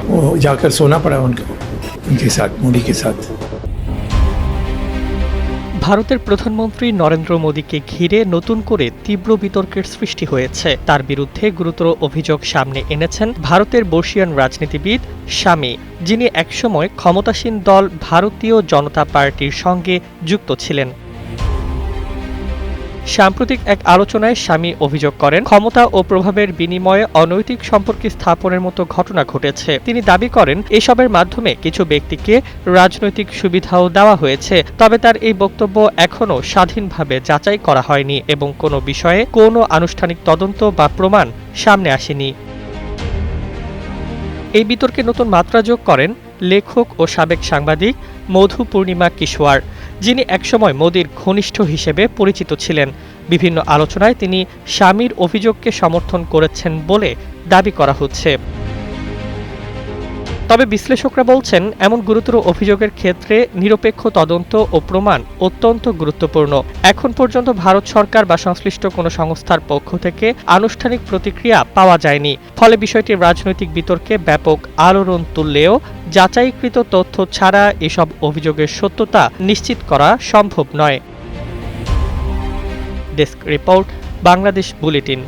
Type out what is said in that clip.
वो जाकर सोना पड़ा उनके साथ, मोदी के साथ। ভারতের প্রধানমন্ত্রী নরেন্দ্র মোদীকে ঘিরে নতুন করে তীব্র বিতর্কের সৃষ্টি হয়েছে। তার বিরুদ্ধে গুরুতর অভিযোগ সামনে এনেছেন ভারতের বর্ষীয়ান রাজনীতিবিদ শামী, যিনি একসময় ক্ষমতাসীন দল ভারতীয় জনতা পার্টির সঙ্গে যুক্ত ছিলেন। সাম্প্রতিক এক আলোচনায় শামী অভিযোগ করেন, ক্ষমতা ও প্রভাবের বিনিময়ে অনৈতিক সম্পর্ক স্থাপনের মতো ঘটনা ঘটেছে। তিনি দাবি করেন, এসবের মাধ্যমে কিছু ব্যক্তিকে রাজনৈতিক সুবিধাও দেওয়া হয়েছে। তবে তার এই বক্তব্য এখনও স্বাধীনভাবে যাচাই করা হয়নি এবং কোনো বিষয়ে কোনো আনুষ্ঠানিক তদন্ত বা প্রমাণ সামনে আসেনি। এই বিতর্কে নতুন মাত্রা যোগ করেন লেখক ও সাবেক সাংবাদিক মধু পূর্ণিমা কিশোয়ার, যিনি একসময় মোদির ঘনিষ্ঠ হিসেবে পরিচিত ছিলেন। বিভিন্ন আলোচনায় তিনি শামীর অভিযোগকে সমর্থন করেছেন বলে দাবি করা হচ্ছে। তবে বিশ্লেষকরা বলছেন, এমন গুরুতর অভিযোগের ক্ষেত্রে নিরপেক্ষ তদন্ত ও প্রমাণ অত্যন্ত গুরুত্বপূর্ণ। এখন পর্যন্ত ভারত সরকার বা সংশ্লিষ্ট কোনো সংস্থার পক্ষ থেকে আনুষ্ঠানিক প্রতিক্রিয়া পাওয়া যায়নি। ফলে বিষয়টি রাজনৈতিক বিতর্কে ব্যাপক আলোড়ন তুললেও যাচাইকৃত তথ্য ছাড়া এসব অভিযোগের সত্যতা নিশ্চিত করা সম্ভব নয়। Desk report, Bangladesh bulletin.